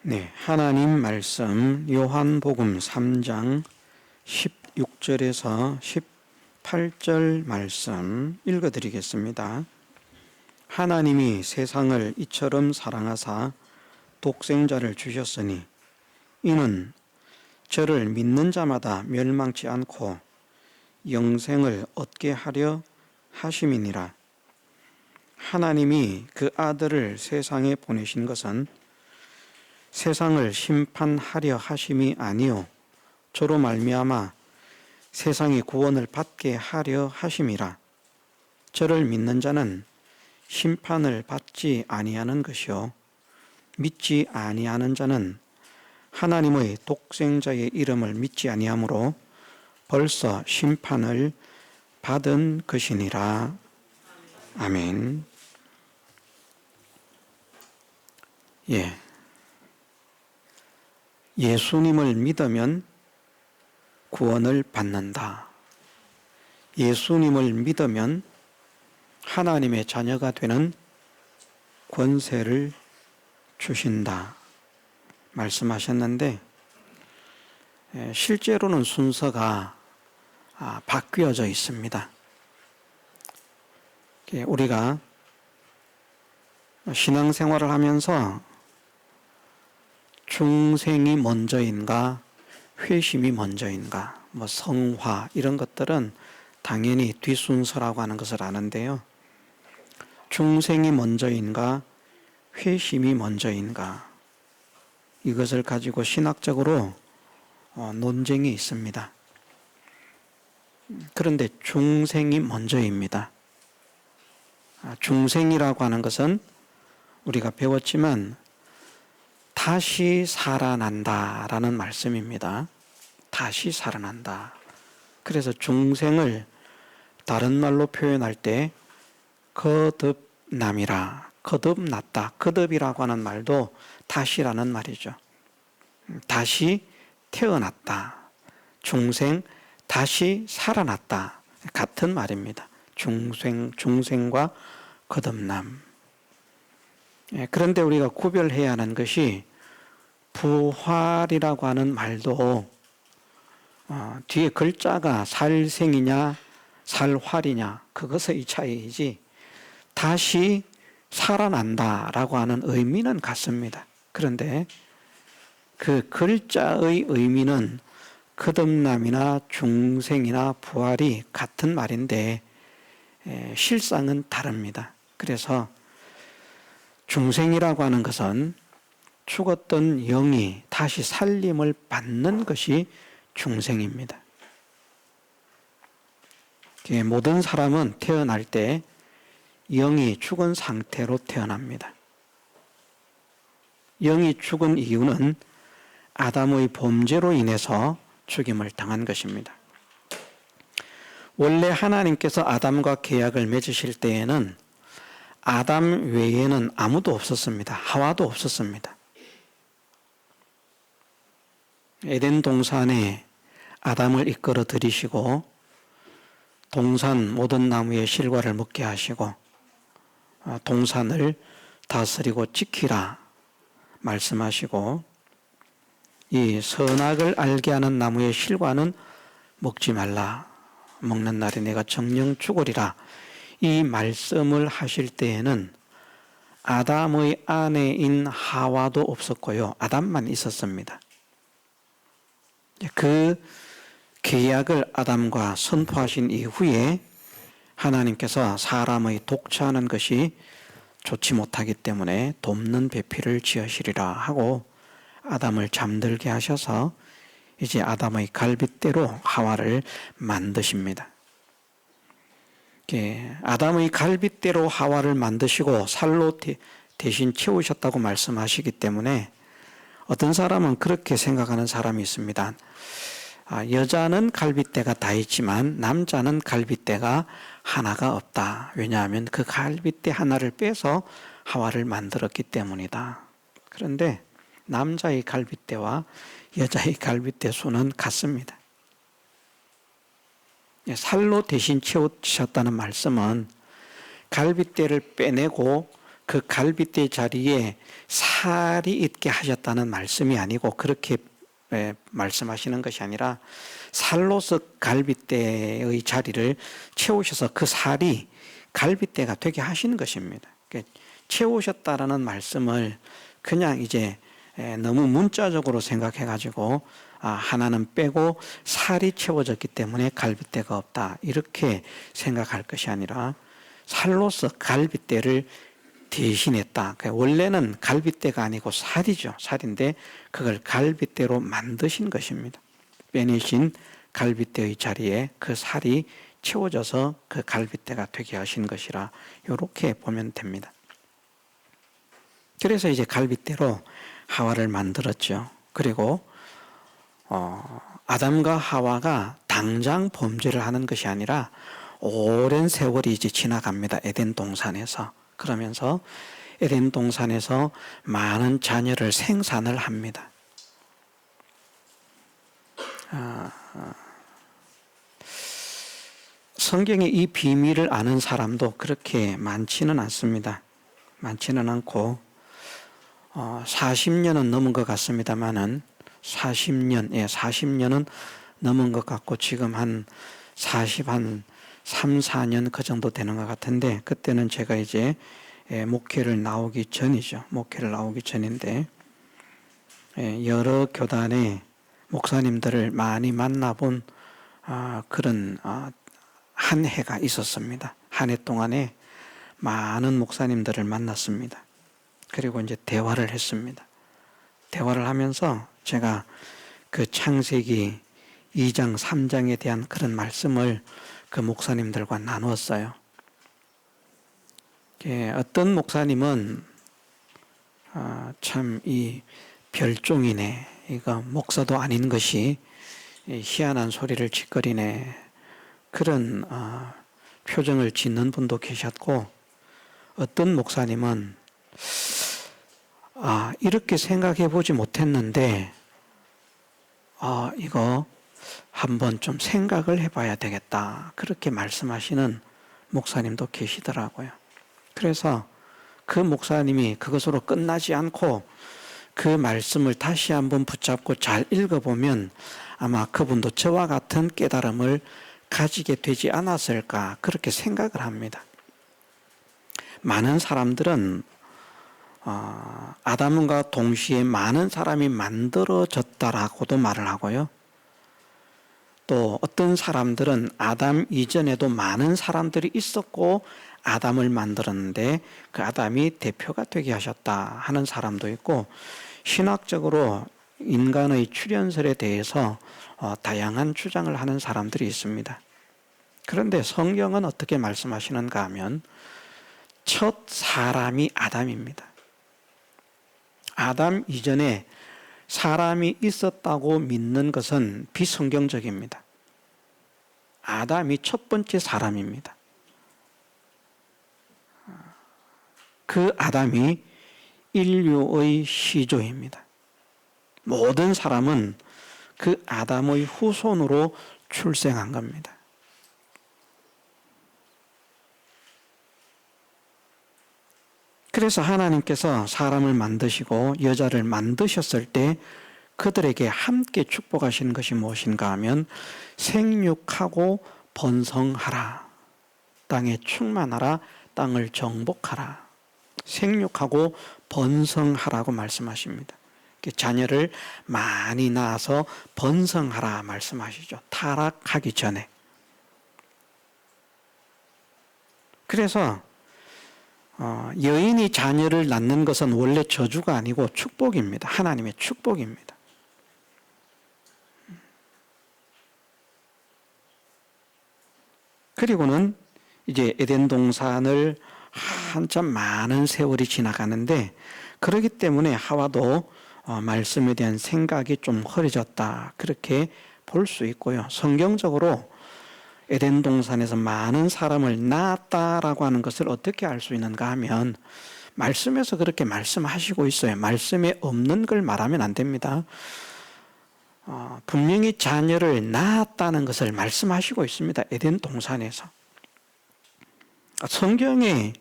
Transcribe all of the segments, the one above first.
네, 하나님 말씀 요한복음 3장 16절에서 18절 말씀 읽어드리겠습니다. 하나님이 세상을 이처럼 사랑하사 독생자를 주셨으니 이는 저를 믿는 자마다 멸망치 않고 영생을 얻게 하려 하심이니라. 하나님이 그 아들을 세상에 보내신 것은 세상을 심판하려 하심이 아니요 저로 말미암아 세상이 구원을 받게 하려 하심이라. 저를 믿는 자는 심판을 받지 아니하는 것이요 믿지 아니하는 자는 하나님의 독생자의 이름을 믿지 아니하므로 벌써 심판을 받은 것이니라. 아멘. 예수님을 믿으면 구원을 받는다. 예수님을 믿으면 하나님의 자녀가 되는 권세를 주신다 말씀하셨는데, 실제로는 순서가 바뀌어져 있습니다. 우리가 신앙생활을 하면서 중생이 먼저인가 회심이 먼저인가 성화 이런 것들은 당연히 뒷순서라고 하는 것을 아는데요, 중생이 먼저인가 회심이 먼저인가 이것을 가지고 신학적으로 논쟁이 있습니다. 그런데 중생이 먼저입니다. 중생이라고 하는 것은 우리가 배웠지만 다시 살아난다라는 말씀입니다. 다시 살아난다. 그래서 중생을 다른 말로 표현할 때 거듭남이라, 거듭났다. 거듭이라고 하는 말도 다시라는 말이죠. 다시 태어났다. 중생 다시 살아났다. 같은 말입니다. 중생과 거듭남. 그런데 우리가 구별해야 하는 것이 부활이라고 하는 말도 뒤에 글자가 살생이냐 살활이냐 그것의 차이이지 다시 살아난다라고 하는 의미는 같습니다. 그런데 그 글자의 의미는 거듭남이나 중생이나 부활이 같은 말인데 실상은 다릅니다. 그래서 중생이라고 하는 것은 죽었던 영이 다시 살림을 받는 것이 중생입니다. 모든 사람은 태어날 때 영이 죽은 상태로 태어납니다. 영이 죽은 이유는 아담의 범죄로 인해서 죽임을 당한 것입니다. 원래 하나님께서 아담과 계약을 맺으실 때에는 아담 외에는 아무도 없었습니다. 하와도 없었습니다. 에덴 동산에 아담을 이끌어 들이시고 동산 모든 나무의 실과를 먹게 하시고 동산을 다스리고 지키라 말씀하시고 이 선악을 알게 하는 나무의 실과는 먹지 말라. 먹는 날에 내가 정령 죽으리라. 이 말씀을 하실 때에는 아담의 아내인 하와도 없었고요. 아담만 있었습니다. 그 계약을 아담과 선포하신 이후에 하나님께서 사람의 독차하는 것이 좋지 못하기 때문에 돕는 배필을 지으시리라 하고 아담을 잠들게 하셔서 이제 아담의 갈빗대로 하와를 만드십니다. 아담의 갈빗대로 하와를 만드시고 살로 대신 채우셨다고 말씀하시기 때문에 어떤 사람은 그렇게 생각하는 사람이 있습니다. 여자는 갈빗대가 다 있지만 남자는 갈빗대가 하나가 없다. 왜냐하면 그 갈빗대 하나를 빼서 하와를 만들었기 때문이다. 그런데 남자의 갈빗대와 여자의 갈빗대 수는 같습니다. 살로 대신 채우셨다는 말씀은 갈빗대를 빼내고 그 갈빗대 자리에 살이 있게 하셨다는 말씀이 아니고 그렇게 말씀하시는 것이 아니라 살로서 갈빗대의 자리를 채우셔서 그 살이 갈빗대가 되게 하시는 것입니다. 채우셨다라는 말씀을 그냥 이제 너무 문자적으로 생각해 가지고 하나는 빼고 살이 채워졌기 때문에 갈빗대가 없다 이렇게 생각할 것이 아니라 살로서 갈빗대를 대신했다. 원래는 갈빗대가 아니고 살이죠. 살인데 그걸 갈빗대로 만드신 것입니다. 빼내신 갈빗대의 자리에 그 살이 채워져서 그 갈빗대가 되게 하신 것이라 이렇게 보면 됩니다. 그래서 이제 갈빗대로 하와를 만들었죠. 그리고 아담과 하와가 당장 범죄를 하는 것이 아니라 오랜 세월이 이제 지나갑니다. 에덴 동산에서. 그러면서 에덴 동산에서 많은 자녀를 생산을 합니다. 성경에 이 비밀을 아는 사람도 그렇게 많지는 않습니다. 많지는 않고 40년은 넘은 것 같습니다만은 40년은 넘은 것 같고 지금 한 3, 4년 그 정도 되는 것 같은데 그때는 제가 이제 목회를 나오기 전이죠. 목회를 나오기 전인데 여러 교단의 목사님들을 많이 만나본 그런 한 해가 있었습니다. 한 해 동안에 많은 목사님들을 만났습니다. 그리고 이제 대화를 했습니다. 대화를 하면서 제가 그 창세기 2장, 3장에 대한 그런 말씀을 그 목사님들과 나누었어요. 어떤 목사님은 참 이 별종이네. 이거 목사도 아닌 것이 희한한 소리를 짓거리네. 그런 표정을 짓는 분도 계셨고 어떤 목사님은 이렇게 생각해 보지 못했는데 이거 한번 좀 생각을 해봐야 되겠다. 그렇게 말씀하시는 목사님도 계시더라고요. 그래서 그 목사님이 그것으로 끝나지 않고 그 말씀을 다시 한번 붙잡고 잘 읽어보면 아마 그분도 저와 같은 깨달음을 가지게 되지 않았을까 그렇게 생각을 합니다. 많은 사람들은 아담과 동시에 많은 사람이 만들어졌다라고도 말을 하고요. 또 어떤 사람들은 아담 이전에도 많은 사람들이 있었고 아담을 만들었는데 그 아담이 대표가 되게 하셨다 하는 사람도 있고 신학적으로 인간의 출현설에 대해서 다양한 주장을 하는 사람들이 있습니다. 그런데 성경은 어떻게 말씀하시는가 하면 첫 사람이 아담입니다. 아담 이전에 사람이 있었다고 믿는 것은 비성경적입니다. 아담이 첫 번째 사람입니다. 그 아담이 인류의 시조입니다. 모든 사람은 그 아담의 후손으로 출생한 겁니다. 그래서 하나님께서 사람을 만드시고 여자를 만드셨을 때 그들에게 함께 축복하신 것이 무엇인가 하면 생육하고 번성하라. 땅에 충만하라. 땅을 정복하라. 생육하고 번성하라고 말씀하십니다. 자녀를 많이 낳아서 번성하라 말씀하시죠. 타락하기 전에. 그래서 여인이 자녀를 낳는 것은 원래 저주가 아니고 축복입니다. 하나님의 축복입니다. 그리고는 이제 에덴 동산을 한참 많은 세월이 지나가는데 그렇기 때문에 하와도 말씀에 대한 생각이 좀 흐려졌다. 그렇게 볼 수 있고요. 성경적으로 에덴 동산에서 많은 사람을 낳았다라고 하는 것을 어떻게 알 수 있는가 하면 말씀에서 그렇게 말씀하시고 있어요. 말씀에 없는 걸 말하면 안 됩니다. 분명히 자녀를 낳았다는 것을 말씀하시고 있습니다. 에덴 동산에서. 성경에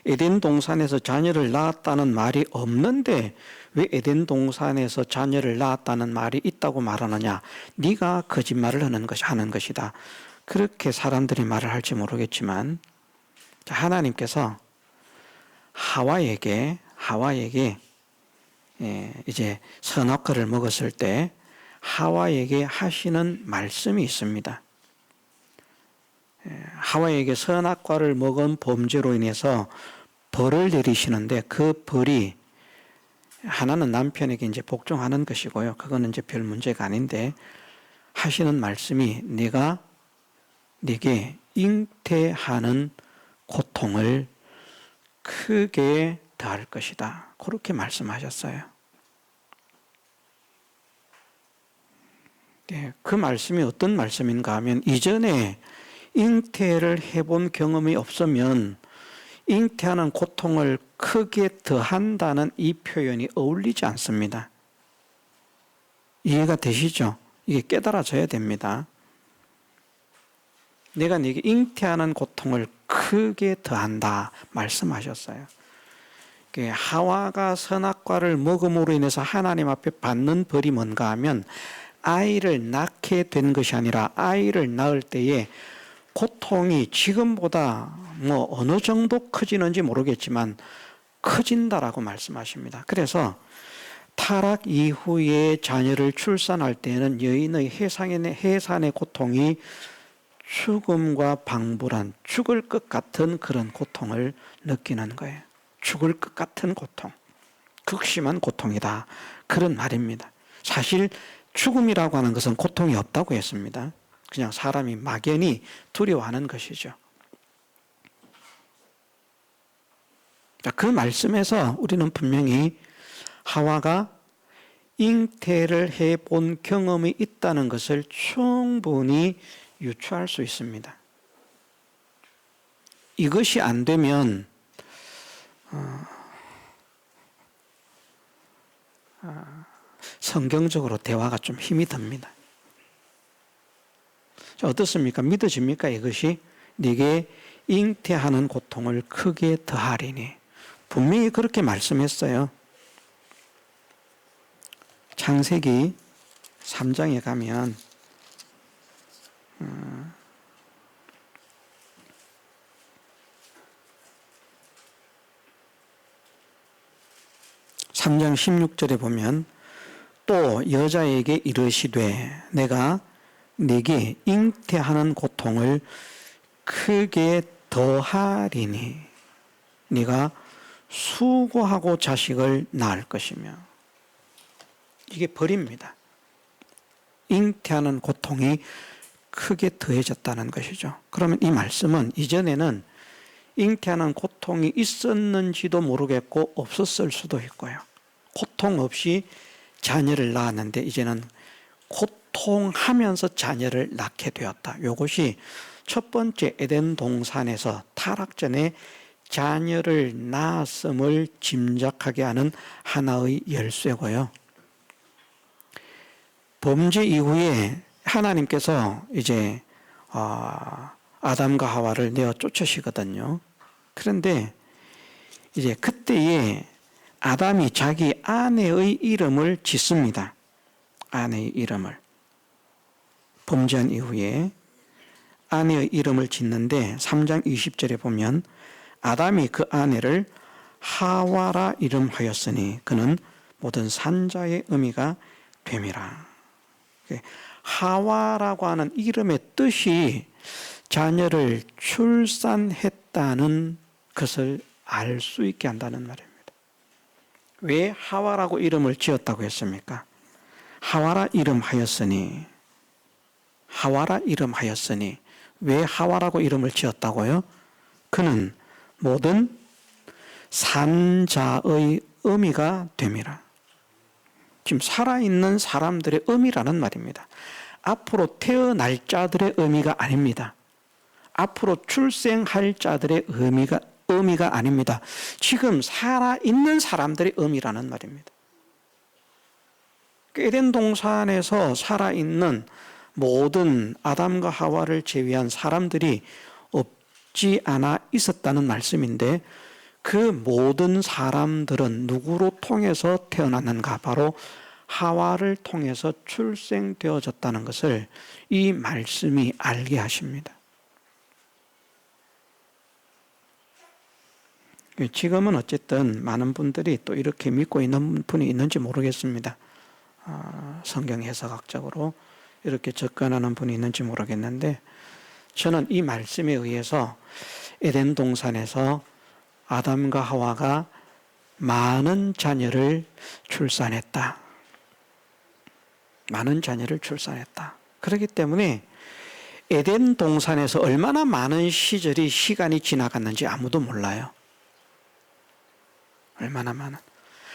에덴 동산에서 자녀를 낳았다는 말이 없는데 왜 에덴 동산에서 자녀를 낳았다는 말이 있다고 말하느냐? 네가 거짓말을 하는 것이다. 그렇게 사람들이 말을 할지 모르겠지만 하나님께서 하와에게 이제 선악과를 먹었을 때 하와에게 하시는 말씀이 있습니다. 하와에게 선악과를 먹은 범죄로 인해서 벌을 내리시는데 그 벌이 하나는 남편에게 이제 복종하는 것이고요. 그거는 이제 별 문제가 아닌데 하시는 말씀이 내가 네게 잉태하는 고통을 크게 더할 것이다. 그렇게 말씀하셨어요. 그 말씀이 어떤 말씀인가 하면 이전에 잉태를 해본 경험이 없으면 잉태하는 고통을 크게 더한다는 이 표현이 어울리지 않습니다. 이해가 되시죠? 이게 깨달아져야 됩니다. 내가 네게 잉태하는 고통을 크게 더한다 말씀하셨어요. 하와가 선악과를 먹음으로 인해서 하나님 앞에 받는 벌이 뭔가 하면 아이를 낳게 된 것이 아니라 아이를 낳을 때에 고통이 지금보다 어느 정도 커지는지 모르겠지만 커진다라고 말씀하십니다. 그래서 타락 이후에 자녀를 출산할 때는 여인의 해산의 고통이 죽음과 방불한 죽을 것 같은 그런 고통을 느끼는 거예요. 죽을 것 같은 고통, 극심한 고통이다. 그런 말입니다. 사실 죽음이라고 하는 것은 고통이 없다고 했습니다. 그냥 사람이 막연히 두려워하는 것이죠. 그 말씀에서 우리는 분명히 하와가 잉태를 해본 경험이 있다는 것을 충분히 유추할 수 있습니다. 이것이 안 되면 성경적으로 대화가 좀 힘이 듭니다. 어떻습니까? 믿어집니까? 이것이 네게 잉태하는 고통을 크게 더하리니. 분명히 그렇게 말씀했어요. 창세기 3장에 가면 3장 16절에 보면 또 여자에게 이르시되 내가 네게 잉태하는 고통을 크게 더하리니 네가 수고하고 자식을 낳을 것이며. 이게 벌입니다. 잉태하는 고통이 크게 더해졌다는 것이죠. 그러면 이 말씀은 이전에는 잉태하는 고통이 있었는지도 모르겠고 없었을 수도 있고요. 고통 없이 자녀를 낳았는데 이제는 고통하면서 자녀를 낳게 되었다. 이것이 첫 번째 에덴 동산에서 타락 전에 자녀를 낳았음을 짐작하게 하는 하나의 열쇠고요. 범죄 이후에 하나님께서 이제 아담과 하와를 내어 쫓으시거든요. 그런데 이제 그때에 아담이 자기 아내의 이름을 짓습니다. 아내의 이름을. 범죄한 이후에 아내의 이름을 짓는데 3장 20절에 보면 아담이 그 아내를 하와라 이름하였으니 그는 모든 산자의 의미가 됨이라. 하와라고 하는 이름의 뜻이 자녀를 출산했다는 것을 알 수 있게 한다는 말입니다. 왜 하와라고 이름을 지었다고 했습니까? 하와라 이름하였으니 왜 하와라고 이름을 지었다고요? 그는 모든 산자의 의미가 됨이라. 지금 살아있는 사람들의 의미라는 말입니다. 앞으로 태어날 자들의 의미가 아닙니다. 앞으로 출생할 자들의 의미가 아닙니다. 지금 살아있는 사람들의 의미라는 말입니다. 에덴 동산에서 살아있는 모든 아담과 하와를 제외한 사람들이 없지 않아 있었다는 말씀인데 그 모든 사람들은 누구로 통해서 태어났는가? 바로 하와를 통해서 출생되어졌다는 것을 이 말씀이 알게 하십니다. 지금은 어쨌든 많은 분들이 또 이렇게 믿고 있는 분이 있는지 모르겠습니다. 성경 해석학적으로 이렇게 접근하는 분이 있는지 모르겠는데, 저는 이 말씀에 의해서 에덴 동산에서 아담과 하와가 많은 자녀를 출산했다. 많은 자녀를 출산했다. 그렇기 때문에 에덴 동산에서 얼마나 많은 시간이 지나갔는지 아무도 몰라요. 얼마나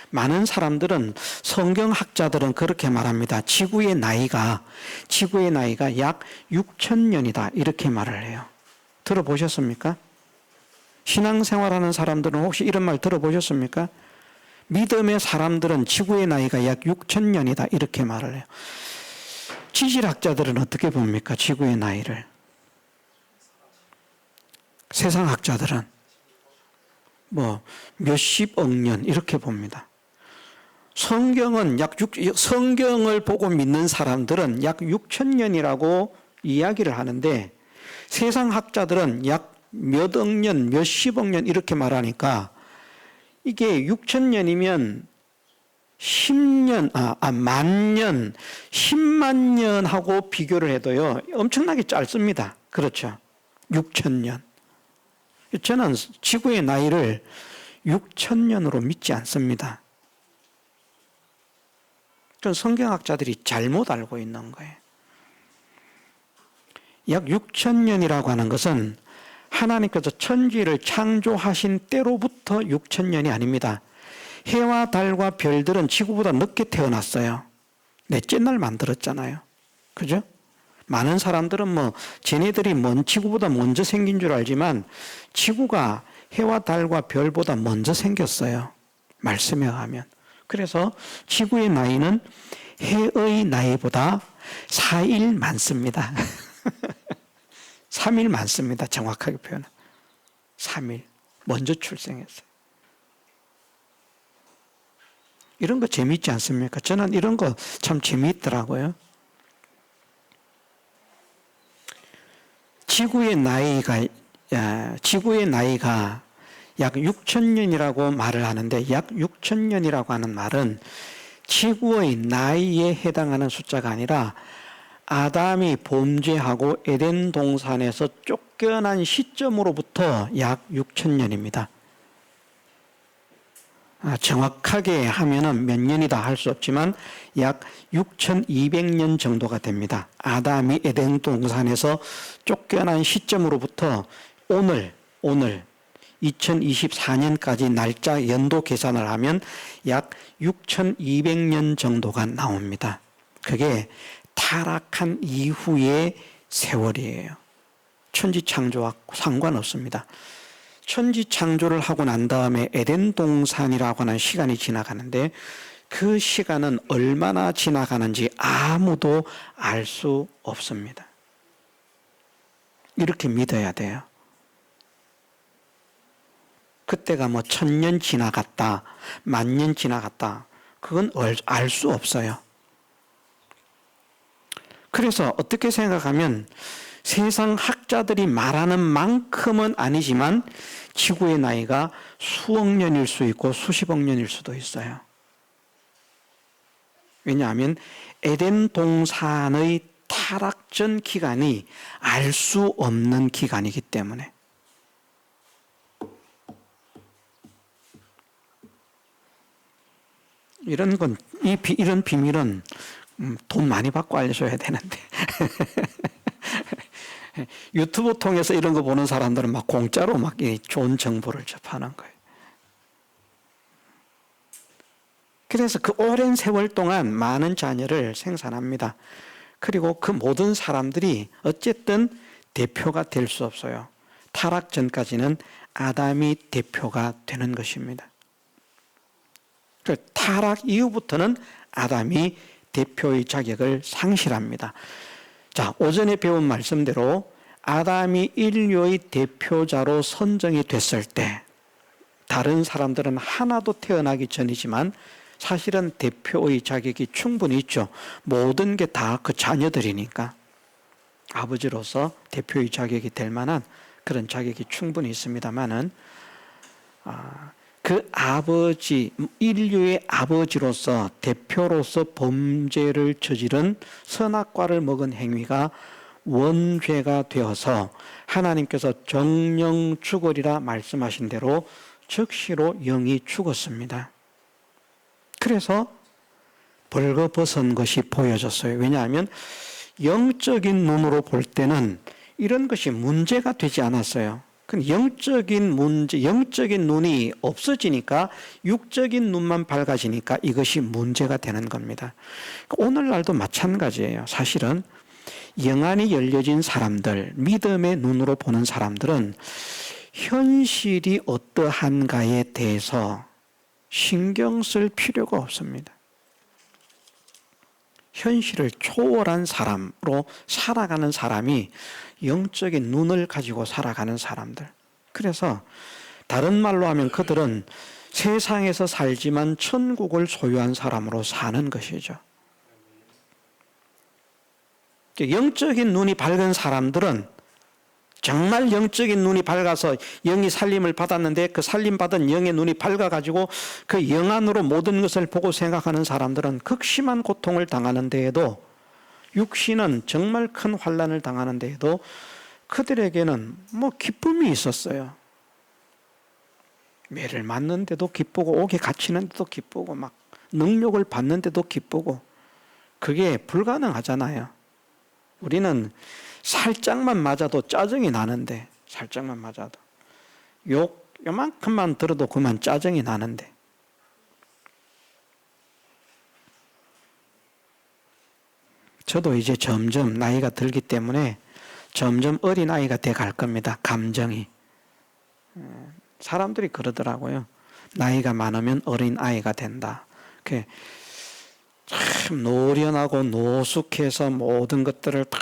많은 사람들은, 성경학자들은 그렇게 말합니다. 지구의 나이가 약 6,000년이다. 이렇게 말을 해요. 들어보셨습니까? 신앙생활하는 사람들은 혹시 이런 말 들어보셨습니까? 믿음의 사람들은 지구의 나이가 약 6,000년이다. 이렇게 말을 해요. 지질학자들은 어떻게 봅니까? 지구의 나이를. 세상학자들은 몇십억 년 이렇게 봅니다. 성경을 보고 믿는 사람들은 약 6,000년이라고 이야기를 하는데, 세상학자들은 약 몇억 년, 몇십억 년 이렇게 말하니까, 이게 6,000년이면 10년, 10만 년하고 비교를 해도요, 엄청나게 짧습니다. 그렇죠? 6,000년. 저는 지구의 나이를 6,000년으로 믿지 않습니다. 그건 성경학자들이 잘못 알고 있는 거예요. 약 6,000년이라고 하는 것은 하나님께서 천지를 창조하신 때로부터 6,000년이 아닙니다. 해와 달과 별들은 지구보다 늦게 태어났어요. 넷째 날 만들었잖아요. 그죠? 많은 사람들은 쟤네들이 지구보다 먼저 생긴 줄 알지만, 지구가 해와 달과 별보다 먼저 생겼어요. 말씀에 의하면. 그래서 지구의 나이는 해의 나이보다 4일 많습니다. 3일 많습니다. 정확하게 표현은. 3일. 먼저 출생했어요. 이런 거 재미있지 않습니까? 저는 이런 거 참 재미있더라고요. 지구의 나이가 약 6,000년이라고 말을 하는데, 약 6,000년이라고 하는 말은 지구의 나이에 해당하는 숫자가 아니라 아담이 범죄하고 에덴 동산에서 쫓겨난 시점으로부터 약 6,000년입니다. 정확하게 하면은 몇 년이다 할 수 없지만 약 6,200년 정도가 됩니다. 아담이 에덴 동산에서 쫓겨난 시점으로부터 오늘 2024년까지 날짜 연도 계산을 하면 약 6,200년 정도가 나옵니다. 그게 타락한 이후의 세월이에요. 천지 창조와 상관없습니다. 천지 창조를 하고 난 다음에 에덴 동산이라고 하는 시간이 지나가는데, 그 시간은 얼마나 지나가는지 아무도 알 수 없습니다. 이렇게 믿어야 돼요. 그때가 1,000년 지나갔다, 10,000년 지나갔다, 그건 알 수 없어요. 그래서 어떻게 생각하면 세상 학자들이 말하는 만큼은 아니지만 지구의 나이가 수억 년일 수 있고 수십억 년일 수도 있어요. 왜냐하면 에덴 동산의 타락 전 기간이 알 수 없는 기간이기 때문에. 이런 비밀은 돈 많이 받고 알려줘야 되는데. 유튜브 통해서 이런 거 보는 사람들은 공짜로 좋은 정보를 접하는 거예요. 그래서 그 오랜 세월 동안 많은 자녀를 생산합니다. 그리고 그 모든 사람들이 어쨌든 대표가 될 수 없어요. 타락 전까지는 아담이 대표가 되는 것입니다. 타락 이후부터는 아담이 대표의 자격을 상실합니다. 자, 오전에 배운 말씀대로 아담이 인류의 대표자로 선정이 됐을 때, 다른 사람들은 하나도 태어나기 전이지만 사실은 대표의 자격이 충분히 있죠. 모든 게 다 그 자녀들이니까 아버지로서 대표의 자격이 될 만한 그런 자격이 충분히 있습니다만은 그 아버지, 인류의 아버지로서 대표로서 범죄를 저지른 선악과를 먹은 행위가 원죄가 되어서 하나님께서 정령 죽으리라 말씀하신 대로 즉시로 영이 죽었습니다. 그래서 벌거벗은 것이 보여졌어요. 왜냐하면 영적인 눈으로 볼 때는 이런 것이 문제가 되지 않았어요. 영적인 문제, 영적인 눈이 없어지니까 육적인 눈만 밝아지니까 이것이 문제가 되는 겁니다. 오늘날도 마찬가지예요. 사실은 영안이 열려진 사람들, 믿음의 눈으로 보는 사람들은 현실이 어떠한가에 대해서 신경 쓸 필요가 없습니다. 현실을 초월한 사람으로 살아가는 사람이 영적인 눈을 가지고 살아가는 사람들. 그래서 다른 말로 하면 그들은 세상에서 살지만 천국을 소유한 사람으로 사는 것이죠. 영적인 눈이 밝은 사람들은 정말 영적인 눈이 밝아서 영이 살림을 받았는데 그 살림받은 영의 눈이 밝아가지고 그 영 안으로 모든 것을 보고 생각하는 사람들은 극심한 고통을 당하는 데에도, 육신은 정말 큰 환난을 당하는 데에도 그들에게는 기쁨이 있었어요. 매를 맞는데도 기쁘고 옥에 갇히는데도 기쁘고 막 능력을 받는데도 기쁘고, 그게 불가능하잖아요. 우리는 살짝만 맞아도 짜증이 나는데, 살짝만 맞아도 요만큼만 들어도 그만 짜증이 나는데, 저도 이제 점점 나이가 들기 때문에 점점 어린아이가 돼 갈 겁니다. 감정이. 사람들이 그러더라고요. 나이가 많으면 어린아이가 된다. 참 노련하고 노숙해서 모든 것들을 다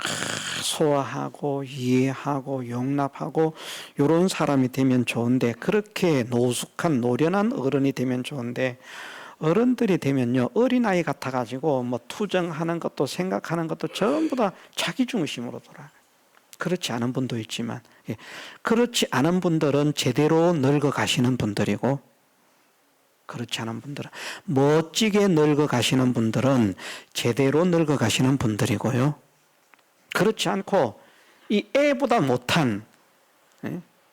소화하고 이해하고 용납하고 이런 사람이 되면 좋은데, 그렇게 노숙한 노련한 어른이 되면 좋은데, 어른들이 되면요 어린아이 같아가지고 투정하는 것도 생각하는 것도 전부 다 자기 중심으로 돌아가요. 그렇지 않은 분도 있지만, 그렇지 않은 분들은 제대로 늙어 가시는 분들이고, 그렇지 않은 분들은, 멋지게 늙어 가시는 분들은 제대로 늙어 가시는 분들이고요. 그렇지 않고 이 애보다 못한,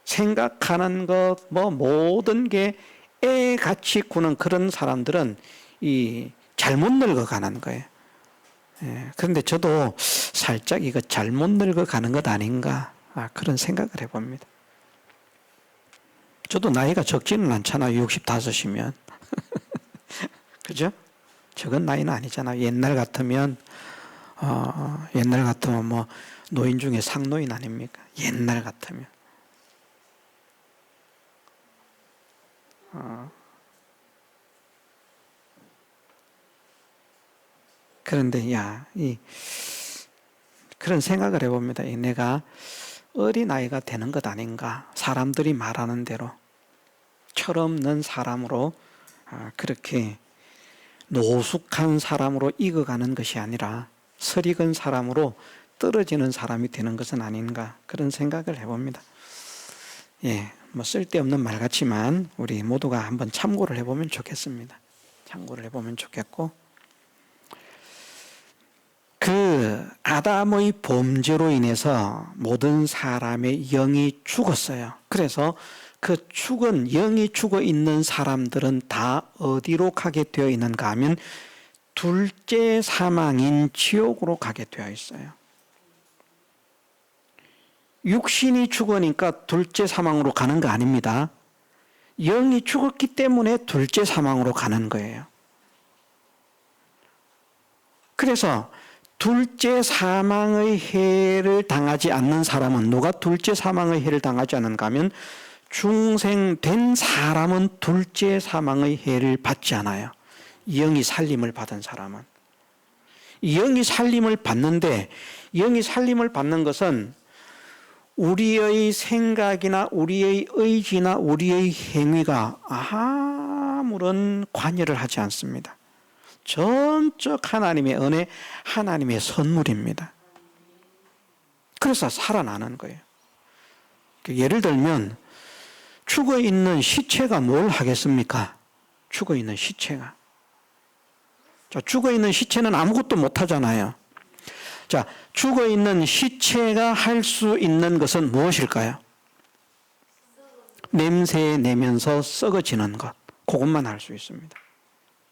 생각하는 것 모든 게 애같이 구는 그런 사람들은 이 잘못 늙어가는 거예요. 그런데 저도 살짝 이거 잘못 늙어가는 것 아닌가, 그런 생각을 해봅니다. 저도 나이가 적지는 않잖아요. 65이면. 그죠? 적은 나이는 아니잖아요. 옛날 같으면 노인 중에 상노인 아닙니까? 옛날 같으면. 그런데 그런 생각을 해봅니다. 내가 어린아이가 되는 것 아닌가, 사람들이 말하는 대로 철없는 사람으로, 그렇게 노숙한 사람으로 익어가는 것이 아니라 설익은 사람으로 떨어지는 사람이 되는 것은 아닌가, 그런 생각을 해봅니다. 쓸데없는 말 같지만 우리 모두가 한번 참고를 해보면 좋겠습니다. 참고를 해보면 좋겠고, 그 아담의 범죄로 인해서 모든 사람의 영이 죽었어요. 그래서 그 영이 죽어 있는 사람들은 다 어디로 가게 되어 있는가 하면 둘째 사망인 지옥으로 가게 되어 있어요. 육신이 죽으니까 둘째 사망으로 가는 거 아닙니다. 영이 죽었기 때문에 둘째 사망으로 가는 거예요. 그래서 둘째 사망의 해를 당하지 않는 사람은, 누가 둘째 사망의 해를 당하지 않는가 하면 중생된 사람은 둘째 사망의 해를 받지 않아요. 영이 살림을 받은 사람은. 영이 살림을 받는데, 영이 살림을 받는 것은 우리의 생각이나 우리의 의지나 우리의 행위가 아무런 관여를 하지 않습니다. 전적 하나님의 은혜, 하나님의 선물입니다. 그래서 살아나는 거예요. 예를 들면 죽어 있는 시체가 뭘 하겠습니까? 죽어 있는 시체가. 자, 죽어 있는 시체는 아무것도 못 하잖아요. 자, 죽어 있는 시체가 할 수 있는 것은 무엇일까요? 냄새 내면서 썩어지는 것. 그것만 할 수 있습니다.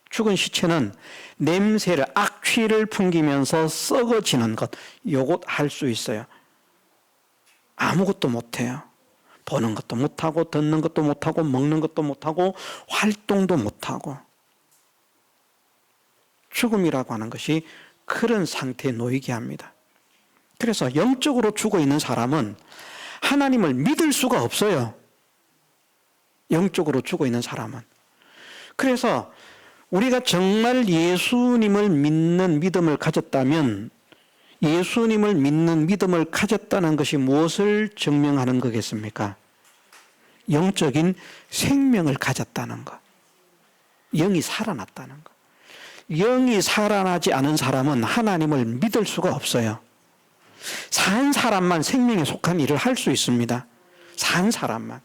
죽은 시체는 냄새를, 악취를 풍기면서 썩어지는 것. 요것 할 수 있어요. 아무것도 못해요. 보는 것도 못하고, 듣는 것도 못하고, 먹는 것도 못하고, 활동도 못하고. 죽음이라고 하는 것이 그런 상태에 놓이게 합니다. 그래서 영적으로 죽어 있는 사람은 하나님을 믿을 수가 없어요. 영적으로 죽어 있는 사람은. 그래서 우리가 정말 예수님을 믿는 믿음을 가졌다면, 예수님을 믿는 믿음을 가졌다는 것이 무엇을 증명하는 거겠습니까? 영적인 생명을 가졌다는 것. 영이 살아났다는 것. 영이 살아나지 않은 사람은 하나님을 믿을 수가 없어요. 산 사람만 생명에 속한 일을 할 수 있습니다. 산 사람만.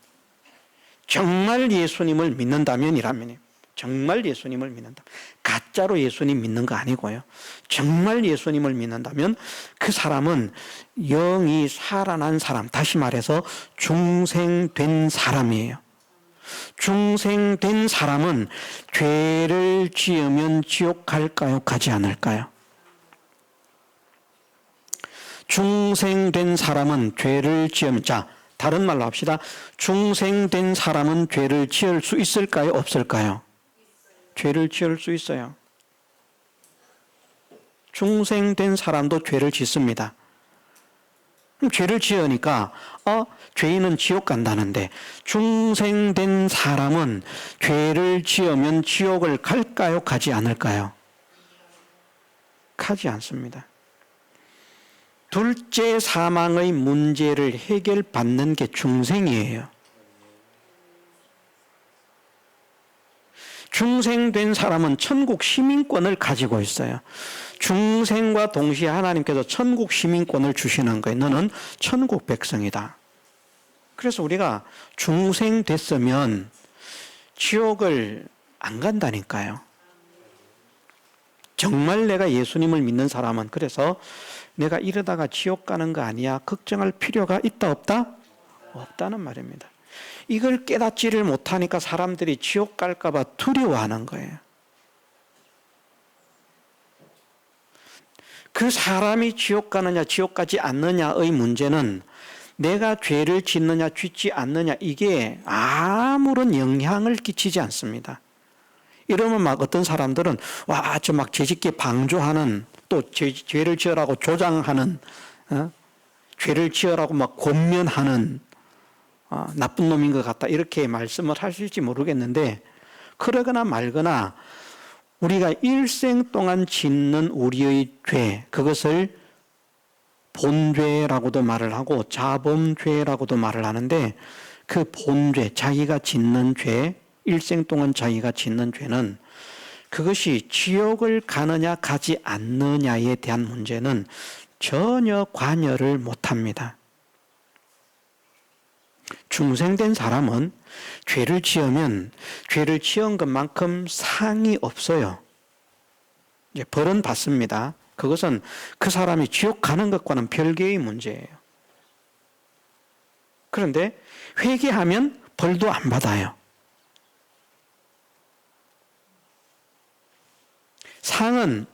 정말 예수님을 믿는다면이라면, 정말 예수님을 믿는다. 가짜로 예수님 믿는 거 아니고요. 정말 예수님을 믿는다면 그 사람은 영이 살아난 사람, 다시 말해서 중생된 사람이에요. 중생된 사람은 죄를 지으면 지옥 갈까요? 가지 않을까요? 중생된 사람은 죄를 지으면, 자, 다른 말로 합시다. 중생된 사람은 죄를 지을 수 있을까요? 없을까요? 죄를 지을 수 있어요. 중생된 사람도 죄를 짓습니다. 그럼 죄를 지으니까 죄인은 지옥 간다는데, 중생된 사람은 죄를 지으면 지옥을 갈까요? 가지 않을까요? 가지 않습니다. 둘째 사망의 문제를 해결받는 게 중생이에요. 중생된 사람은 천국 시민권을 가지고 있어요. 중생과 동시에 하나님께서 천국 시민권을 주시는 거예요. 너는 천국 백성이다. 그래서 우리가 중생 됐으면 지옥을 안 간다니까요. 정말 내가 예수님을 믿는 사람은, 그래서 내가 이러다가 지옥 가는 거 아니야, 걱정할 필요가 있다 없다? 없다는 말입니다. 이걸 깨닫지를 못하니까 사람들이 지옥 갈까 봐 두려워하는 거예요. 그 사람이 지옥 가느냐 지옥 가지 않느냐의 문제는 내가 죄를 짓느냐 짓지 않느냐, 이게 아무런 영향을 끼치지 않습니다. 이러면 막 어떤 사람들은 와, 저 막 죄짓기 방조하는, 또 죄를 지으라고 조장하는, 죄를 지으라고 막 권면하는 나쁜 놈인 것 같다, 이렇게 말씀을 하실지 모르겠는데, 그러거나 말거나 우리가 일생 동안 짓는 우리의 죄, 그것을 본죄라고도 말을 하고 자범죄라고도 말을 하는데, 그 본죄, 자기가 짓는 죄, 일생 동안 자기가 짓는 죄는 그것이 지옥을 가느냐 가지 않느냐에 대한 문제는 전혀 관여를 못합니다. 중생된 사람은 죄를 지으면 죄를 지은 것만큼 상이 없어요. 이제 벌은 받습니다. 그것은 그 사람이 지옥 가는 것과는 별개의 문제예요. 그런데 회개하면 벌도 안 받아요. 상은,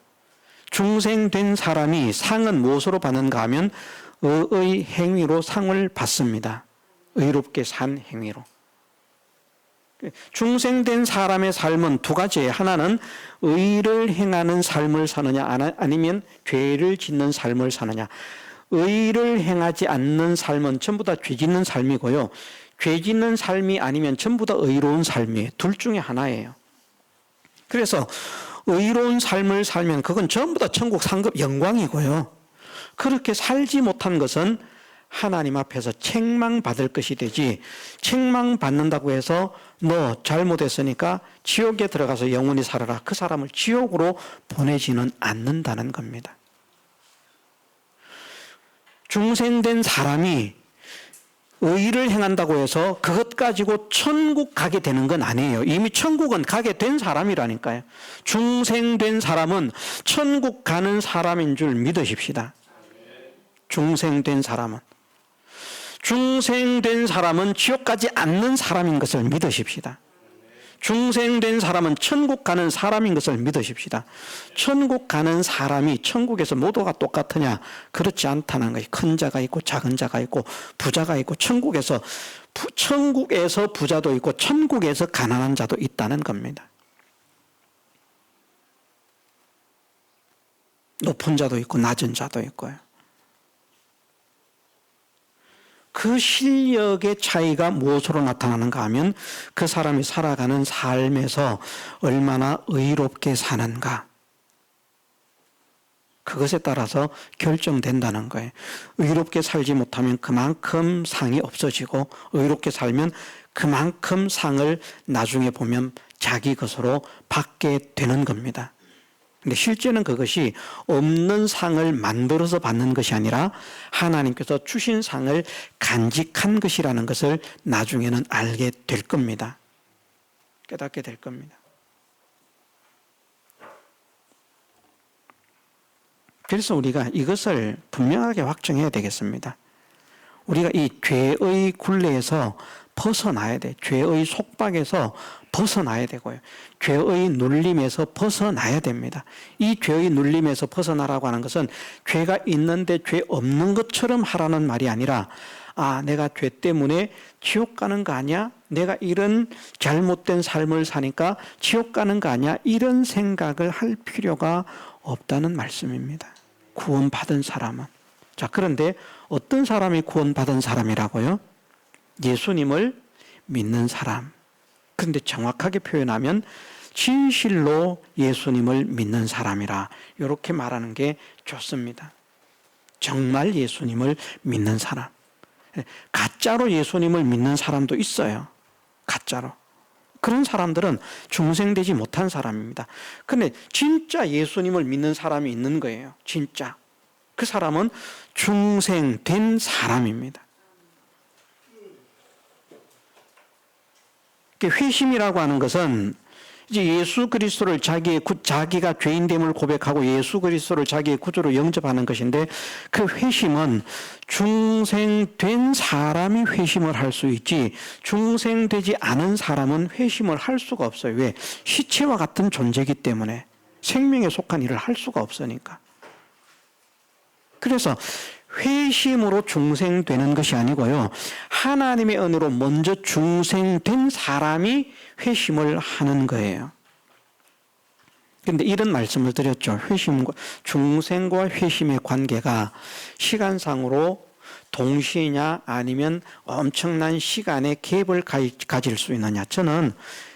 중생된 사람이 상은 무엇으로 받는가 하면 의의 행위로 상을 받습니다. 의롭게 산 행위로. 중생된 사람의 삶은 두 가지예요. 하나는 의를 행하는 삶을 사느냐, 아니면 죄를 짓는 삶을 사느냐. 의를 행하지 않는 삶은 전부 다 죄 짓는 삶이고요. 죄 짓는 삶이 아니면 전부 다 의로운 삶이에요. 둘 중에 하나예요. 그래서 의로운 삶을 살면 그건 전부 다 천국 상급 영광이고요. 그렇게 살지 못한 것은 하나님 앞에서 책망받을 것이 되지, 책망받는다고 해서 너 잘못했으니까 지옥에 들어가서 영원히 살아라, 그 사람을 지옥으로 보내지는 않는다는 겁니다. 중생된 사람이 의를 행한다고 해서 그것 가지고 천국 가게 되는 건 아니에요. 이미 천국은 가게 된 사람이라니까요. 중생된 사람은 천국 가는 사람인 줄 믿으십시다. 중생된 사람은 지옥 가지 않는 사람인 것을 믿으십시다. 중생된 사람은 천국 가는 사람인 것을 믿으십시다. 천국 가는 사람이 천국에서 모두가 똑같으냐? 그렇지 않다는 거예요. 큰 자가 있고 작은 자가 있고 부자가 있고 천국에서 부자도 있고 천국에서 가난한 자도 있다는 겁니다. 높은 자도 있고 낮은 자도 있고요. 그 실력의 차이가 무엇으로 나타나는가 하면 그 사람이 살아가는 삶에서 얼마나 의롭게 사는가, 그것에 따라서 결정된다는 거예요. 의롭게 살지 못하면 그만큼 상이 없어지고, 의롭게 살면 그만큼 상을 나중에 보면 자기 것으로 받게 되는 겁니다. 근데 실제는 그것이 없는 상을 만들어서 받는 것이 아니라 하나님께서 주신 상을 간직한 것이라는 것을 나중에는 알게 될 겁니다. 깨닫게 될 겁니다. 그래서 우리가 이것을 분명하게 확정해야 되겠습니다. 우리가 이 죄의 굴레에서 벗어나야 돼. 죄의 속박에서 벗어나야 되고요. 죄의 눌림에서 벗어나야 됩니다. 이 죄의 눌림에서 벗어나라고 하는 것은 죄가 있는데 죄 없는 것처럼 하라는 말이 아니라, 아, 내가 죄 때문에 지옥 가는 거 아니야? 내가 이런 잘못된 삶을 사니까 지옥 가는 거 아니야? 이런 생각을 할 필요가 없다는 말씀입니다. 구원받은 사람은. 자, 그런데 어떤 사람이 구원받은 사람이라고요? 예수님을 믿는 사람. 그런데 정확하게 표현하면 진실로 예수님을 믿는 사람이라, 이렇게 말하는 게 좋습니다. 정말 예수님을 믿는 사람. 가짜로 예수님을 믿는 사람도 있어요. 가짜로. 그런 사람들은 중생되지 못한 사람입니다. 그런데 진짜 예수님을 믿는 사람이 있는 거예요. 진짜. 그 사람은 중생된 사람입니다. 회심이라고 하는 것은 이제 예수 그리스도를 자기가 죄인됨을 고백하고 예수 그리스도를 자기의 구주로 영접하는 것인데, 그 회심은 중생된 사람이 회심을 할 수 있지 중생되지 않은 사람은 회심을 할 수가 없어요. 왜? 시체와 같은 존재이기 때문에. 생명에 속한 일을 할 수가 없으니까. 그래서 회심으로 중생되는 것이 아니고요, 하나님의 은혜로 먼저 중생된 사람이 회심을 하는 거예요. 그런데 이런 말씀을 드렸죠. 중생과 회심의 관계가 시간상으로 동시냐 아니면 엄청난 시간의 갭을 가질 수 있느냐, 저는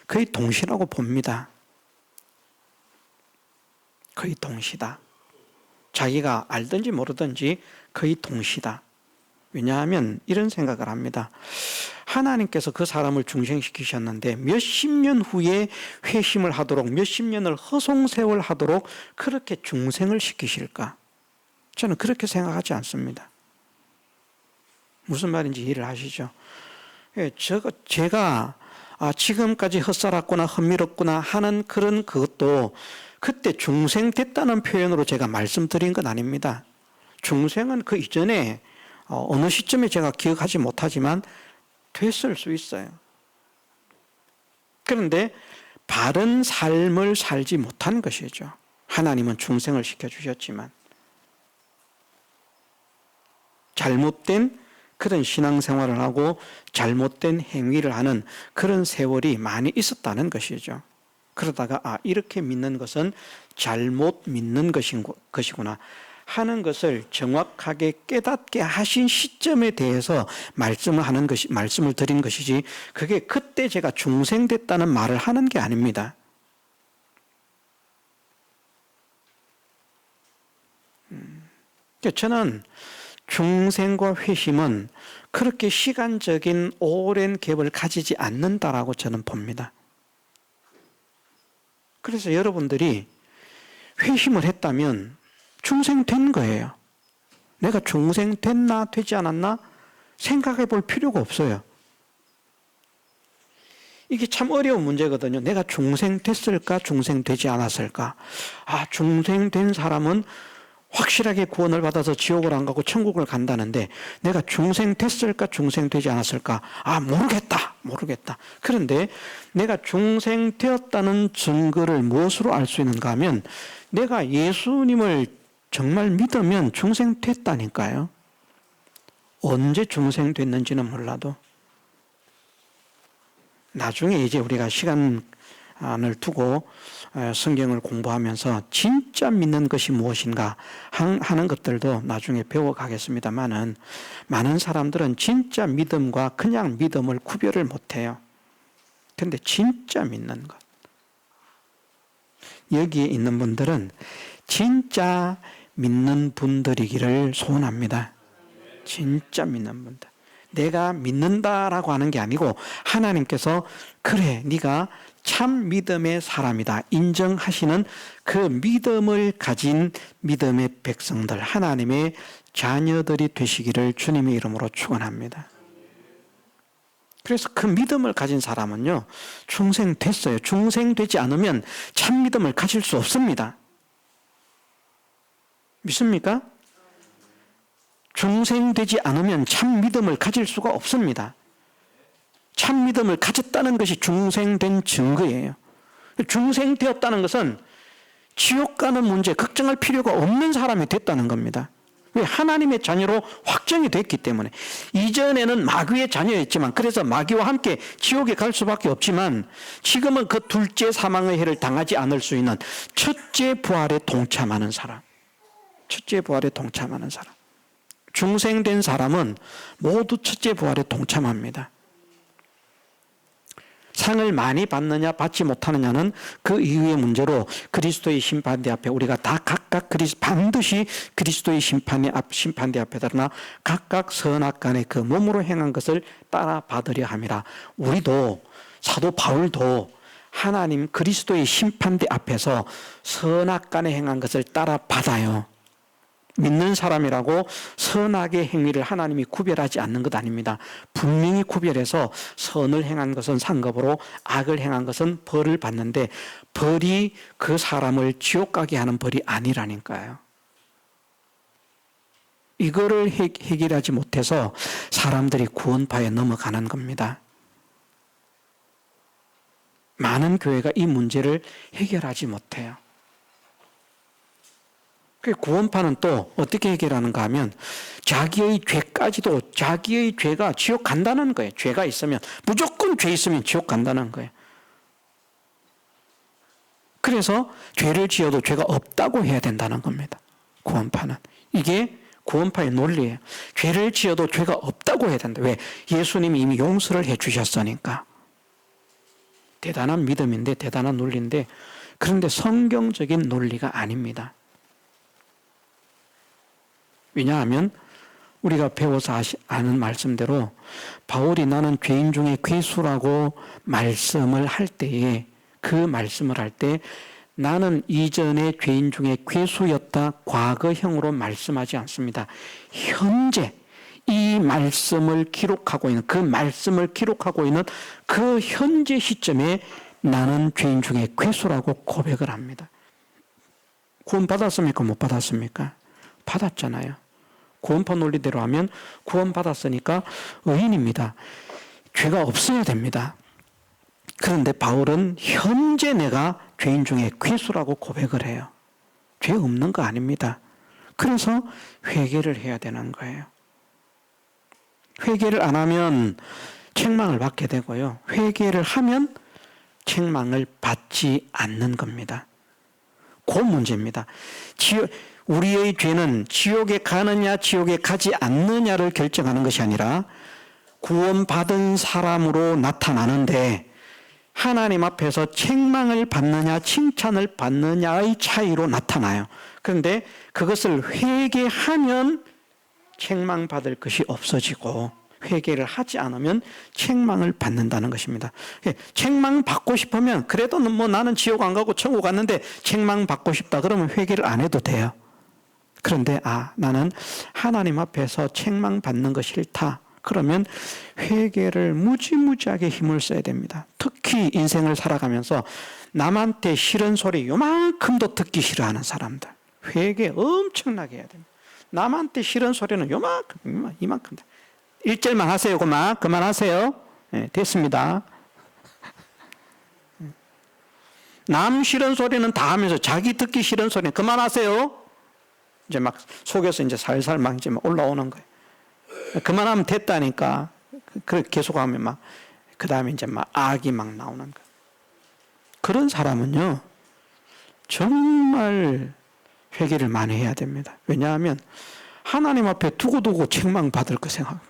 거의 동시라고 봅니다. 거의 동시다. 자기가 알든지 모르든지 거의 동시다. 왜냐하면 이런 생각을 합니다. 하나님께서 그 사람을 중생시키셨는데 몇십 년 후에 회심을 하도록, 몇십 년을 허송세월 하도록 그렇게 중생을 시키실까? 저는 그렇게 생각하지 않습니다. 무슨 말인지 이해를 하시죠? 제가 지금까지 헛살았구나, 헛밀었구나 하는 그런 그것도 그때 중생 됐다는 표현으로 제가 말씀드린 건 아닙니다. 중생은 그 이전에 어느 시점에 제가 기억하지 못하지만 됐을 수 있어요. 그런데 바른 삶을 살지 못한 것이죠. 하나님은 중생을 시켜주셨지만 잘못된 그런 신앙생활을 하고 잘못된 행위를 하는 그런 세월이 많이 있었다는 것이죠. 그러다가 이렇게 믿는 것은 잘못 믿는 것이구나 하는 것을 정확하게 깨닫게 하신 시점에 대해서 말씀을 드린 것이지, 그게 그때 제가 중생됐다는 말을 하는 게 아닙니다. 저는 중생과 회심은 그렇게 시간적인 오랜 갭을 가지지 않는다라고 저는 봅니다. 그래서 여러분들이 회심을 했다면 중생된 거예요. 내가 중생됐나 되지 않았나 생각해 볼 필요가 없어요. 이게 참 어려운 문제거든요. 내가 중생됐을까 중생되지 않았을까. 중생된 사람은 확실하게 구원을 받아서 지옥을 안 가고 천국을 간다는데 내가 중생됐을까 중생되지 않았을까. 모르겠다. 그런데 내가 중생되었다는 증거를 무엇으로 알 수 있는가 하면 내가 예수님을 정말 믿으면 중생됐다니까요. 언제 중생됐는지는 몰라도 나중에 이제 우리가 시간을 두고 성경을 공부하면서 진짜 믿는 것이 무엇인가 하는 것들도 나중에 배워가겠습니다만은 많은 사람들은 진짜 믿음과 그냥 믿음을 구별을 못해요. 그런데 진짜 믿는 것, 여기에 있는 분들은 진짜 믿는 분들이기를 소원합니다. 진짜 믿는 분들. 내가 믿는다라고 하는 게 아니고 하나님께서 그래 네가 참 믿음의 사람이다 인정하시는 그 믿음을 가진 믿음의 백성들, 하나님의 자녀들이 되시기를 주님의 이름으로 축원합니다. 그래서 그 믿음을 가진 사람은요 중생됐어요. 중생되지 않으면 참 믿음을 가질 수 없습니다. 믿습니까? 중생되지 않으면 참 믿음을 가질 수가 없습니다. 참 믿음을 가졌다는 것이 중생된 증거예요. 중생되었다는 것은 지옥 가는 문제 걱정할 필요가 없는 사람이 됐다는 겁니다. 왜? 하나님의 자녀로 확정이 됐기 때문에. 이전에는 마귀의 자녀였지만 그래서 마귀와 함께 지옥에 갈 수밖에 없지만 지금은 그 둘째 사망의 해를 당하지 않을 수 있는 첫째 부활에 동참하는 사람. 첫째 부활에 동참하는 사람. 중생된 사람은 모두 첫째 부활에 동참합니다. 상을 많이 받느냐 받지 못하느냐는 그 이후의 문제로 그리스도의 심판대 앞에 우리가 다 각각 반드시 그리스도의 심판대 앞에 드러나 각각 선악간에 그 몸으로 행한 것을 따라 받으려 함이라. 우리도 사도 바울도 하나님 그리스도의 심판대 앞에서 선악간에 행한 것을 따라 받아요. 믿는 사람이라고 선악의 행위를 하나님이 구별하지 않는 것 아닙니다. 분명히 구별해서 선을 행한 것은 상급으로 악을 행한 것은 벌을 받는데 벌이 그 사람을 지옥 가게 하는 벌이 아니라니까요. 이거를 해결하지 못해서 사람들이 구원파에 넘어가는 겁니다. 많은 교회가 이 문제를 해결하지 못해요. 구원파는 또 어떻게 해결하는가 하면 자기의 죄까지도 자기의 죄가 지옥 간다는 거예요. 죄가 있으면 무조건 죄 있으면 지옥 간다는 거예요. 그래서 죄를 지어도 죄가 없다고 해야 된다는 겁니다. 구원파는. 이게 구원파의 논리예요. 죄를 지어도 죄가 없다고 해야 된다. 왜? 예수님이 이미 용서를 해 주셨으니까. 대단한 믿음인데 대단한 논리인데 그런데 성경적인 논리가 아닙니다. 왜냐하면 우리가 배워서 아는 말씀대로 바울이 나는 죄인 중에 괴수라고 말씀을 할 때에 그 말씀을 할 때 나는 이전에 죄인 중에 괴수였다 과거형으로 말씀하지 않습니다. 현재 이 말씀을 기록하고 있는 그 말씀을 기록하고 있는 그 현재 시점에 나는 죄인 중에 괴수라고 고백을 합니다. 구원 받았습니까? 못 받았습니까? 받았잖아요. 구원파 논리대로 하면 구원 받았으니까 의인입니다. 죄가 없어야 됩니다. 그런데 바울은 현재 내가 죄인 중에 괴수라고 고백을 해요. 죄 없는 거 아닙니다. 그래서 회개를 해야 되는 거예요. 회개를 안 하면 책망을 받게 되고요. 회개를 하면 책망을 받지 않는 겁니다. 그 문제입니다. 우리의 죄는 지옥에 가느냐 지옥에 가지 않느냐를 결정하는 것이 아니라 구원받은 사람으로 나타나는데 하나님 앞에서 책망을 받느냐 칭찬을 받느냐의 차이로 나타나요. 그런데 그것을 회개하면 책망받을 것이 없어지고 회개를 하지 않으면 책망을 받는다는 것입니다. 책망받고 싶으면 그래도 뭐 나는 지옥 안 가고 천국 갔는데 책망받고 싶다 그러면 회개를 안 해도 돼요. 그런데 나는 하나님 앞에서 책망받는 거 싫다. 그러면 회개를 무지무지하게 힘을 써야 됩니다. 특히 인생을 살아가면서 남한테 싫은 소리 요만큼도 듣기 싫어하는 사람들 회개 엄청나게 해야 됩니다. 남한테 싫은 소리는 요만큼 이만큼 1절만 하세요. 그만하세요. 네, 됐습니다. 남 싫은 소리는 다 하면서 자기 듣기 싫은 소리는 그만하세요. 이제 막 속에서 이제 살살 막 이제 올라오는 거예요. 그만하면 됐다니까. 그렇게 계속하면 막 그 다음에 이제 막 악이 막 나오는 거예요. 그런 사람은요 정말 회개를 많이 해야 됩니다. 왜냐하면 하나님 앞에 두고두고 책망받을 거 생각.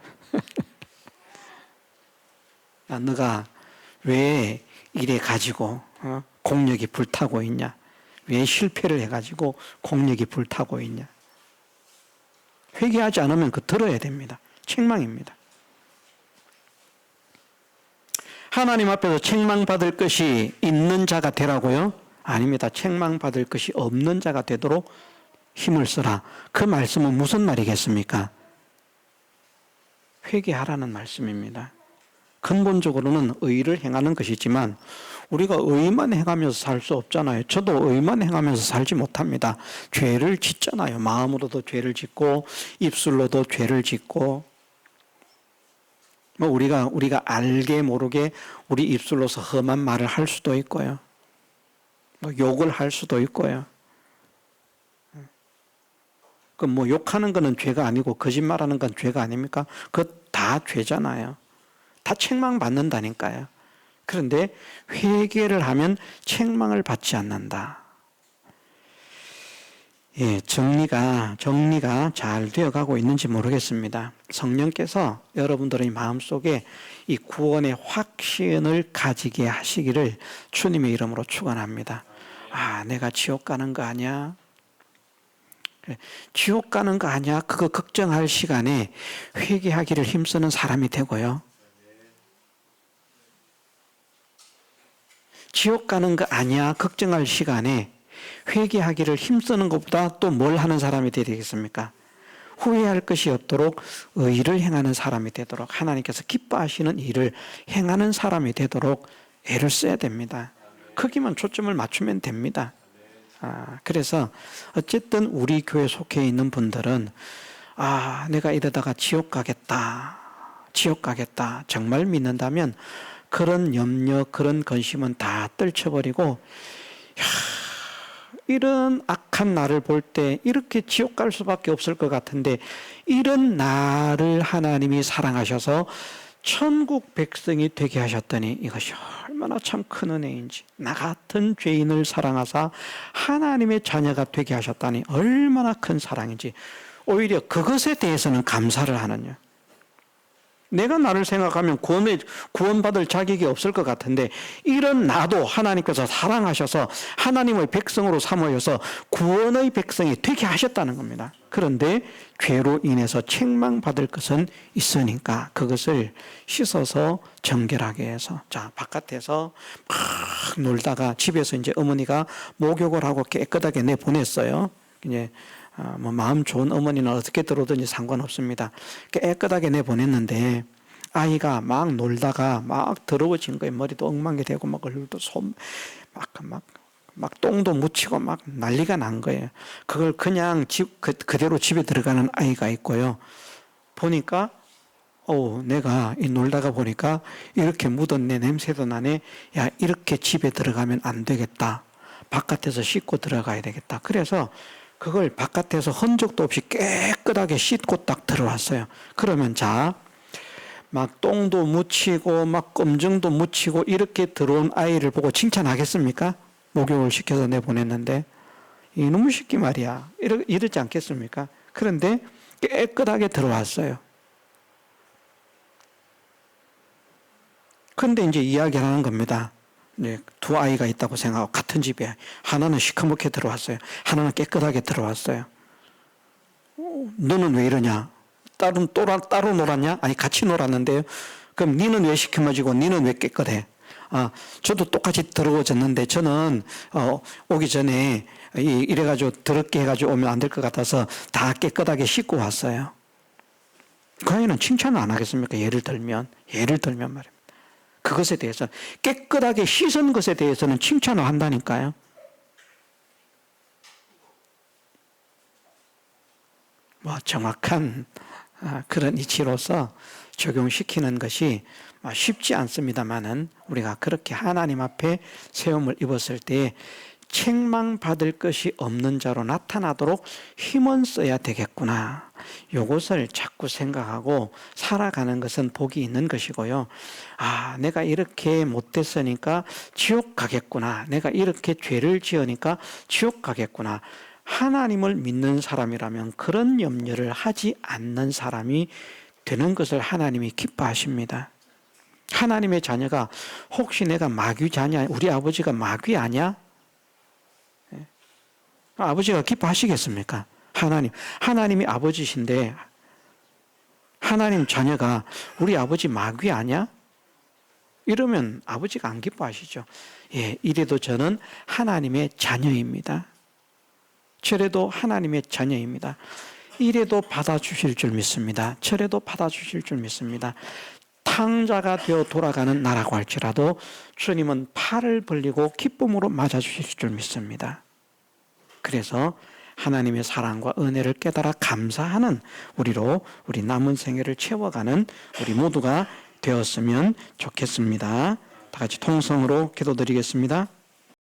너가 왜 이래 가지고 공력이 불타고 있냐? 왜 실패를 해가지고 공력이 불타고 있냐? 회개하지 않으면 그 들어야 됩니다. 책망입니다. 하나님 앞에서 책망받을 것이 있는 자가 되라고요? 아닙니다. 책망받을 것이 없는 자가 되도록 힘을 쓰라. 그 말씀은 무슨 말이겠습니까? 회개하라는 말씀입니다. 근본적으로는 의를 행하는 것이지만 우리가 의만 행하면서 살 수 없잖아요. 저도 의만 행하면서 살지 못합니다. 죄를 짓잖아요. 마음으로도 죄를 짓고 입술로도 죄를 짓고 우리가 알게 모르게 우리 입술로서 험한 말을 할 수도 있고요. 욕을 할 수도 있고요. 욕하는 거는 죄가 아니고 거짓말하는 건 죄가 아닙니까? 그거 다 죄잖아요. 다 책망받는다니까요. 그런데 회개를 하면 책망을 받지 않는다. 정리가 잘 되어가고 있는지 모르겠습니다. 성령께서 여러분들의 마음속에 이 구원의 확신을 가지게 하시기를 주님의 이름으로 축원합니다. 내가 지옥 가는 거 아니야? 지옥 가는 거 아니야? 그거 걱정할 시간에 회개하기를 힘쓰는 사람이 되고요. 지옥 가는 거 아니야? 걱정할 시간에 회개하기를 힘쓰는 것보다 또 뭘 하는 사람이 되겠습니까? 후회할 것이 없도록 의를 행하는 사람이 되도록 하나님께서 기뻐하시는 일을 행하는 사람이 되도록 애를 써야 됩니다. 거기만 초점을 맞추면 됩니다. 그래서 어쨌든 우리 교회 속해 있는 분들은 내가 이러다가 지옥 가겠다 정말 믿는다면 그런 염려 그런 근심은 다 떨쳐버리고 이런 악한 나를 볼 때 이렇게 지옥 갈 수밖에 없을 것 같은데 이런 나를 하나님이 사랑하셔서 천국 백성이 되게 하셨더니 이것이 얼마나 참 큰 은혜인지 나 같은 죄인을 사랑하사 하나님의 자녀가 되게 하셨다니 얼마나 큰 사랑인지 오히려 그것에 대해서는 감사를 하느냐. 내가 나를 생각하면 구원받을 자격이 없을 것 같은데 이런 나도 하나님께서 사랑하셔서 하나님의 백성으로 삼으셔서 구원의 백성이 되게 하셨다는 겁니다. 그런데 죄로 인해서 책망받을 것은 있으니까 그것을 씻어서 정결하게 해서 바깥에서 막 놀다가 집에서 이제 어머니가 목욕을 하고 깨끗하게 내보냈어요. 이제 마음 좋은 어머니는 어떻게 들어오든지 상관없습니다. 깨끗하게 내보냈는데 아이가 막 놀다가 막 더러워진 거예요. 머리도 엉망이 되고 막 얼굴도 막 똥도 묻히고 막 난리가 난 거예요. 그걸 그냥 그대로 집에 들어가는 아이가 있고요. 보니까 내가 놀다가 보니까 이렇게 묻었네. 냄새도 나네. 야, 이렇게 집에 들어가면 안 되겠다. 바깥에서 씻고 들어가야 되겠다. 그래서 그걸 바깥에서 흔적도 없이 깨끗하게 씻고 딱 들어왔어요. 그러면 막 똥도 묻히고 막 검정도 묻히고 이렇게 들어온 아이를 보고 칭찬하겠습니까? 목욕을 시켜서 내보냈는데 이놈의 새끼 말이야. 이러지 않겠습니까? 그런데 깨끗하게 들어왔어요. 그런데 이제 이야기를 하는 겁니다. 두 아이가 있다고 생각하고 같은 집에 하나는 시커멓게 들어왔어요. 하나는 깨끗하게 들어왔어요. 너는 왜 이러냐? 따로 놀았냐? 아니, 같이 놀았는데요. 그럼 니는 왜 시커머지고 니는 왜 깨끗해? 저도 똑같이 더러워졌는데 저는 오기 전에 이래가지고 더럽게 해가지고 오면 안 될 것 같아서 다 깨끗하게 씻고 왔어요. 그 아이는 칭찬을 안 하겠습니까? 예를 들면 말입니다. 그것에 대해서 깨끗하게 씻은 것에 대해서는 칭찬을 한다니까요. 정확한 그런 이치로서 적용시키는 것이 쉽지 않습니다만은 우리가 그렇게 하나님 앞에 세움을 입었을 때 책망받을 것이 없는 자로 나타나도록 힘은 써야 되겠구나. 이것을 자꾸 생각하고 살아가는 것은 복이 있는 것이고요. 내가 이렇게 못됐으니까 지옥 가겠구나. 내가 이렇게 죄를 지으니까 지옥 가겠구나. 하나님을 믿는 사람이라면 그런 염려를 하지 않는 사람이 되는 것을 하나님이 기뻐하십니다. 하나님의 자녀가 혹시 내가 마귀 자냐? 우리 아버지가 마귀 아니야? 아버지가 기뻐하시겠습니까? 하나님이 아버지신데 하나님 자녀가 우리 아버지 마귀 아니야? 이러면 아버지가 안 기뻐하시죠. 이래도 저는 하나님의 자녀입니다. 저래도 하나님의 자녀입니다. 이래도 받아주실 줄 믿습니다. 저래도 받아주실 줄 믿습니다. 탕자가 되어 돌아가는 나라고 할지라도 주님은 팔을 벌리고 기쁨으로 맞아주실 줄 믿습니다. 그래서 하나님의 사랑과 은혜를 깨달아 감사하는 우리로 우리 남은 생애를 채워가는 우리 모두가 되었으면 좋겠습니다. 다 같이 통성으로 기도드리겠습니다.